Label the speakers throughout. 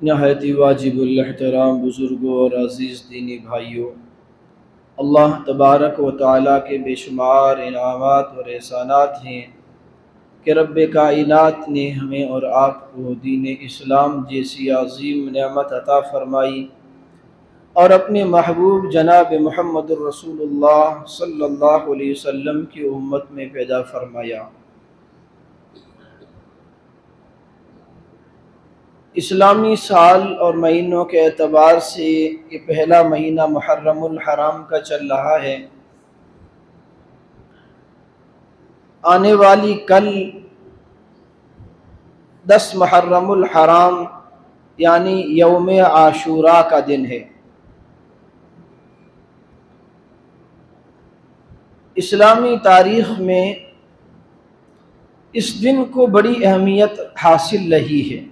Speaker 1: نہایت ہی واجب الاحترام بزرگوں اور عزیز دینی بھائیوں، اللہ تبارک و تعالیٰ کے بے شمار انعامات اور احسانات ہیں کہ رب کائنات نے ہمیں اور آپ کو دین اسلام جیسی عظیم نعمت عطا فرمائی اور اپنے محبوب جناب محمد الرسول اللہ صلی اللہ علیہ وسلم کی امت میں پیدا فرمایا۔ اسلامی سال اور مہینوں کے اعتبار سے یہ پہلا مہینہ محرم الحرام کا چل رہا ہے۔ آنے والی کل 10 محرم الحرام یعنی یوم عاشوراء کا دن ہے۔ اسلامی تاریخ میں اس دن کو بڑی اہمیت حاصل رہی ہے۔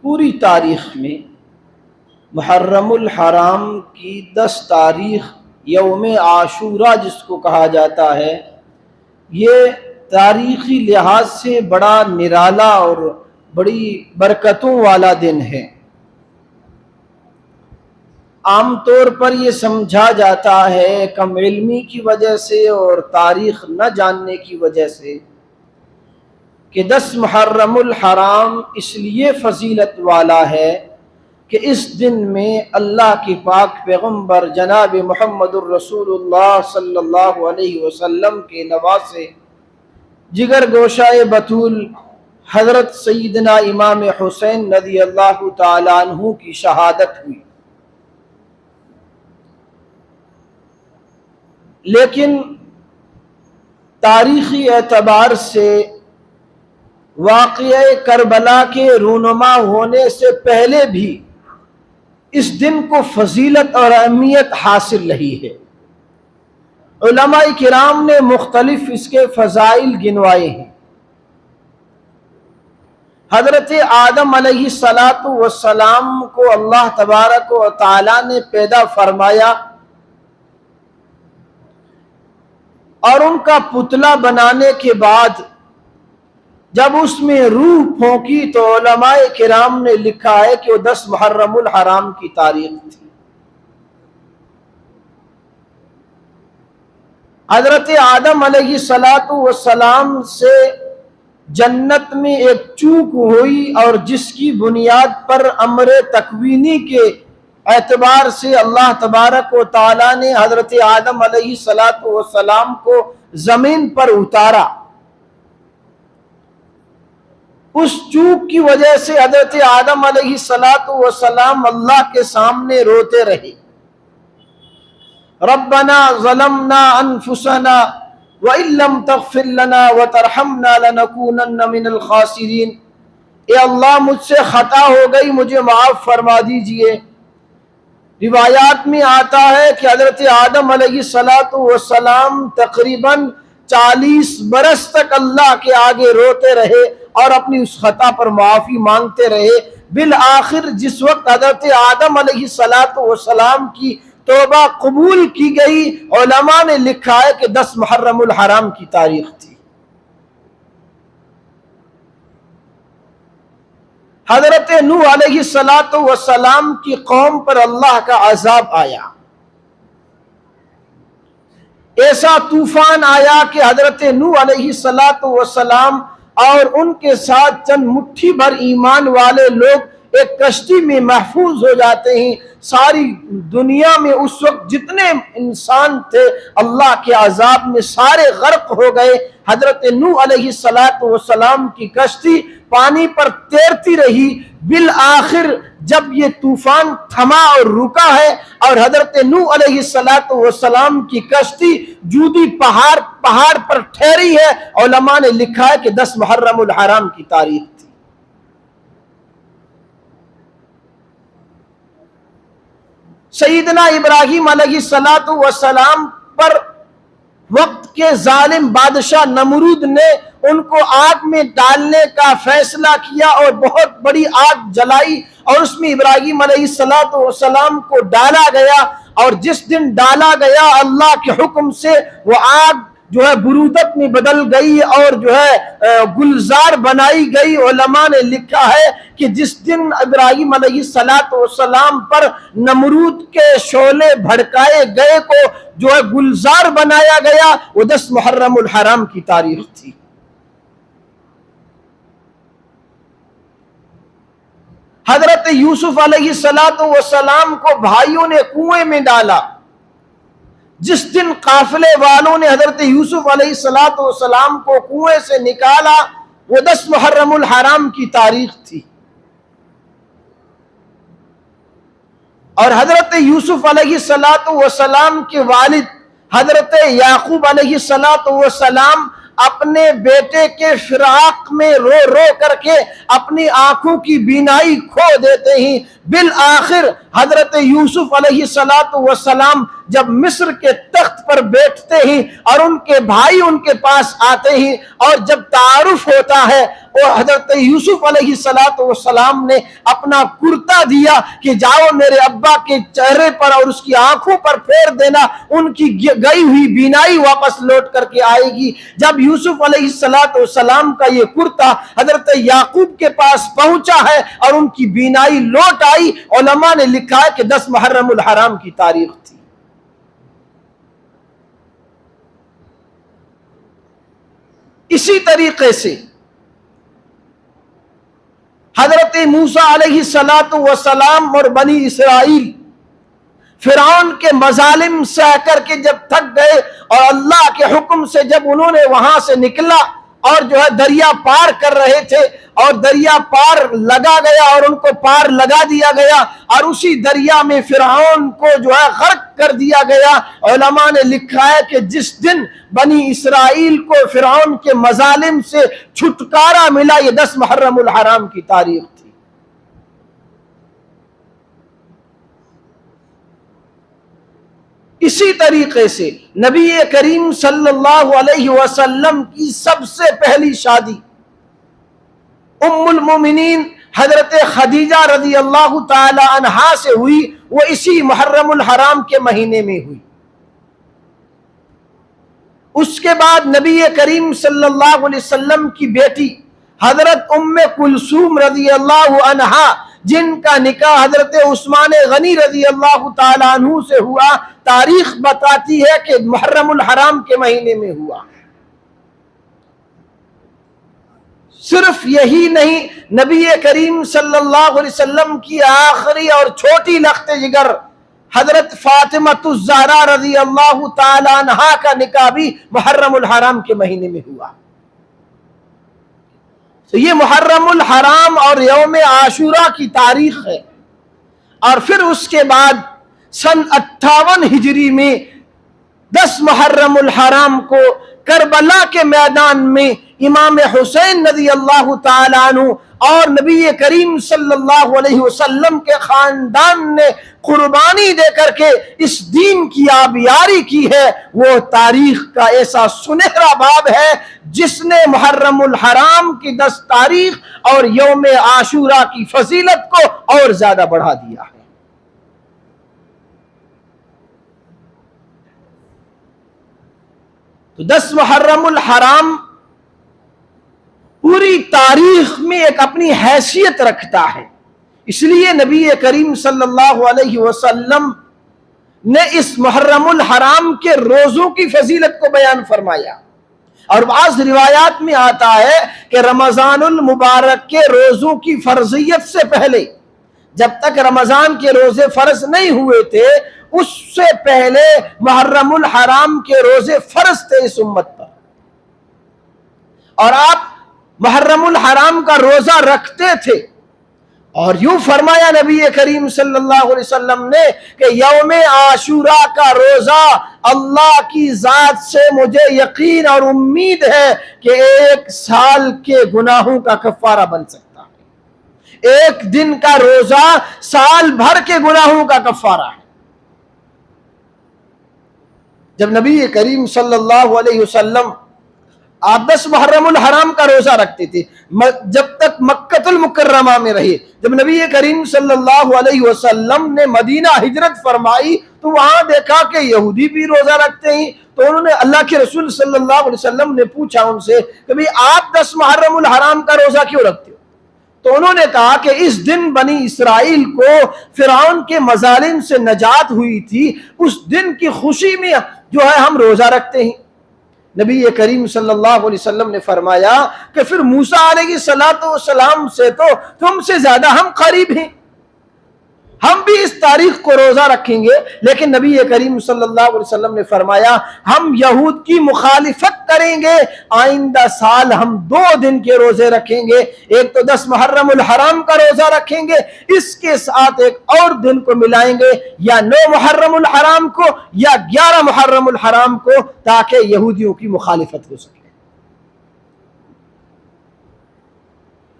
Speaker 1: پوری تاریخ میں محرم الحرام کی 10 تاریخ یوم عاشوراء جس کو کہا جاتا ہے، یہ تاریخی لحاظ سے بڑا نرالا اور بڑی برکتوں والا دن ہے۔ عام طور پر یہ سمجھا جاتا ہے کم علمی کی وجہ سے اور تاریخ نہ جاننے کی وجہ سے کہ 10 محرم الحرام اس لیے فضیلت والا ہے کہ اس دن میں اللہ کی پاک پیغمبر جناب محمد الرسول اللہ صلی اللہ علیہ وسلم کے نواسے جگر گوشہ بطول حضرت سیدنا امام حسین رضی اللہ تعالیٰ عنہ کی شہادت ہوئی۔ لیکن تاریخی اعتبار سے واقعہ کربلا کے رونما ہونے سے پہلے بھی اس دن کو فضیلت اور اہمیت حاصل رہی ہے۔ علماء کرام نے مختلف اس کے فضائل گنوائے ہیں۔ حضرت آدم علیہ السلام کو اللہ تبارک و تعالی نے پیدا فرمایا اور ان کا پتلا بنانے کے بعد جب اس میں روح پھونکی تو علماء کرام نے لکھا ہے کہ وہ 10 محرم الحرام کی تاریخ تھی۔ حضرت آدم علیہ السلام سے جنت میں ایک چوک ہوئی اور جس کی بنیاد پر امر تکوینی کے اعتبار سے اللہ تبارک و تعالی نے حضرت آدم علیہ السلام کو زمین پر اتارا۔ اس چوک کی وجہ سے حضرت آدم علیہ السلام اللہ کے سامنے روتے رہے، ربنا ظلمنا انفسنا وَإِن لَّمْ تَغْفِرْ لَنَا وَتَرْحَمْنَا لَنَكُونَنَّ مِنَ الْخَاسِرِينَ۔ اے اللہ مجھ سے خطا ہو گئی، مجھے معاف فرما دیجئے۔ روایات میں آتا ہے کہ حضرت آدم علیہ السلام تقریباً 40 برس تک اللہ کے آگے روتے رہے اور اپنی اس خطا پر معافی مانگتے رہے۔ بالآخر جس وقت حضرت آدم علیہ السلام کی توبہ قبول کی گئی، علماء نے لکھا ہے کہ 10 محرم الحرام کی تاریخ تھی۔ حضرت نوح علیہ السلام کی قوم پر اللہ کا عذاب آیا، ایسا طوفان آیا کہ حضرت نوح علیہ السلام اور ان کے ساتھ چند مٹھی بھر ایمان والے لوگ ایک کشتی میں محفوظ ہو جاتے ہیں۔ ساری دنیا میں اس وقت جتنے انسان تھے اللہ کے عذاب میں سارے غرق ہو گئے۔ حضرت نوح علیہ السلام کی کشتی پانی پر تیرتی رہی۔ بالآخر جب یہ طوفان تھما اور رکا ہے اور حضرت نوح علیہ السلام کی کشتی جودی پہاڑ پر ٹھہری ہے، علماء نے لکھا ہے کہ 10 محرم الحرام کی تاریخ تھی۔ سیدنا ابراہیم علیہ السلام پر وقت کے ظالم بادشاہ نمرود نے ان کو آگ میں ڈالنے کا فیصلہ کیا اور بہت بڑی آگ جلائی اور اس میں ابراہیم علیہ السلام کو ڈالا گیا، اور جس دن ڈالا گیا اللہ کے حکم سے وہ آگ جو ہے برودت میں بدل گئی اور جو ہے گلزار بنائی گئی۔ علماء نے لکھا ہے کہ جس دن ابراہیم علیہ السلام پر نمرود کے شعلے بھڑکائے گئے کو جو ہے گلزار بنایا گیا، وہ 10 محرم الحرام کی تاریخ تھی۔ حضرت یوسف علیہ السلام کو بھائیوں نے کنویں میں ڈالا۔ جس دن قافلے والوں نے حضرت یوسف علیہ السلام کو کنویں سے نکالا، وہ 10 محرم الحرام کی تاریخ تھی۔ اور حضرت یوسف علیہ السلام کے والد حضرت یعقوب علیہ السلام اپنے بیٹے کے فراق میں رو رو کر کے اپنی آنکھوں کی بینائی کھو دیتے ہیں۔ بالآخر حضرت یوسف علیہ السلام جب مصر کے تخت پر بیٹھتے ہیں اور ان کے بھائی ان کے پاس آتے ہیں اور جب تعارف ہوتا ہے، وہ حضرت یوسف علیہ السلام نے اپنا کرتا دیا کہ جاؤ میرے ابا کے چہرے پر اور اس کی آنکھوں پر پھیر دینا، ان کی گئی ہوئی بینائی واپس لوٹ کر کے آئے گی۔ جب یوسف علیہ السلام کا یہ کرتا حضرت یعقوب کے پاس پہنچا ہے اور ان کی بینائی لوٹ آئی، علماء نے لکھا ہے کہ 10 محرم الحرام کی تاریخ تھی۔ اسی طریقے سے حضرت موسیٰ علیہ السلام اور بنی اسرائیل فرعون کے مظالم سہ کر کے جب تھک گئے اور اللہ کے حکم سے جب انہوں نے وہاں سے نکلا اور جو ہے دریا پار کر رہے تھے اور دریا پار لگا گیا اور ان کو پار لگا دیا گیا اور اسی دریا میں فرعون کو جو ہے غرق کر دیا گیا۔ علماء نے لکھا ہے کہ جس دن بنی اسرائیل کو فرعون کے مظالم سے چھٹکارا ملا، یہ 10 محرم الحرام کی تاریخ تھی۔ اسی طریقے سے نبی کریم صلی اللہ علیہ وسلم کی سب سے پہلی شادی ام المومنین حضرت خدیجہ رضی اللہ تعالی عنہا سے ہوئی، وہ اسی محرم الحرام کے مہینے میں ہوئی۔ اس کے بعد نبی کریم صلی اللہ علیہ وسلم کی بیٹی حضرت ام کلثوم رضی اللہ عنہا، جن کا نکاح حضرت عثمان غنی رضی اللہ تعالیٰ عنہ سے ہوا، تاریخ بتاتی ہے کہ محرم الحرام کے مہینے میں ہوا۔ صرف یہی نہیں، نبی کریم صلی اللہ علیہ وسلم کی آخری اور چھوٹی لخت جگر حضرت فاطمہ الزہرا رضی اللہ تعالیٰ عنہا کا نکاح بھی محرم الحرام کے مہینے میں ہوا۔ تو یہ محرم الحرام اور یوم عاشوراء کی تاریخ ہے۔ اور پھر اس کے بعد سن 58 ہجری میں 10 محرم الحرام کو کربلا کے میدان میں امام حسین رضی اللہ تعالیٰ عنہ اور نبی کریم صلی اللہ علیہ وسلم کے خاندان نے قربانی دے کر کے اس دین کی آبیاری کی ہے۔ وہ تاریخ کا ایسا سنہرا باب ہے جس نے محرم الحرام کی 10 تاریخ اور یوم عاشوراء کی فضیلت کو اور زیادہ بڑھا دیا ہے۔ تو 10 محرم الحرام پوری تاریخ میں ایک اپنی حیثیت رکھتا ہے، اس لیے نبی کریم صلی اللہ علیہ وسلم نے اس محرم الحرام کے روزوں کی فضیلت کو بیان فرمایا۔ اور بعض روایات میں آتا ہے کہ رمضان المبارک کے روزوں کی فرضیت سے پہلے، جب تک رمضان کے روزے فرض نہیں ہوئے تھے، اس سے پہلے محرم الحرام کے روزے فرض تھے اس امت پر، اور آپ محرم الحرام کا روزہ رکھتے تھے۔ اور یوں فرمایا نبی کریم صلی اللہ علیہ وسلم نے کہ یوم عاشوراء کا روزہ اللہ کی ذات سے مجھے یقین اور امید ہے کہ 1 سال کے گناہوں کا کفارہ بن سکتا ہے۔ 1 دن کا روزہ سال بھر کے گناہوں کا کفارہ ہے۔ جب نبی کریم صلی اللہ علیہ وسلم آپ 10 محرم الحرام کا روزہ رکھتے تھے، جب تک مکہ المکرمہ میں رہے، جب نبی کریم صلی اللہ علیہ وسلم نے مدینہ ہجرت فرمائی تو وہاں دیکھا کہ یہودی بھی روزہ رکھتے ہیں، تو انہوں نے اللہ کے رسول صلی اللہ علیہ وسلم نے پوچھا ان سے کہ بھئی آپ 10 محرم الحرام کا روزہ کیوں رکھتے ہو؟ تو انہوں نے کہا کہ اس دن بنی اسرائیل کو فرعون کے مظالم سے نجات ہوئی تھی، اس دن کی خوشی میں جو ہے ہم روزہ رکھتے ہیں۔ نبی کریم صلی اللہ علیہ وسلم نے فرمایا کہ پھر موسیٰ علیہ السلام سے تو تم سے زیادہ ہم قریب ہیں، ہم بھی اس تاریخ کو روزہ رکھیں گے، لیکن نبی کریم صلی اللہ علیہ وسلم نے فرمایا ہم یہود کی مخالفت کریں گے، آئندہ سال ہم 2 دن کے روزے رکھیں گے، ایک تو 10 محرم الحرام کا روزہ رکھیں گے، اس کے ساتھ ایک اور دن کو ملائیں گے، یا 9 محرم الحرام کو یا 11 محرم الحرام کو، تاکہ یہودیوں کی مخالفت ہو سکے۔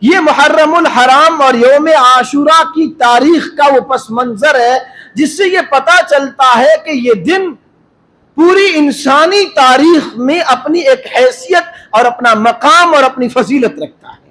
Speaker 1: یہ محرم الحرام اور یوم عاشوراء کی تاریخ کا وہ پس منظر ہے جس سے یہ پتہ چلتا ہے کہ یہ دن پوری انسانی تاریخ میں اپنی ایک حیثیت اور اپنا مقام اور اپنی فضیلت رکھتا ہے۔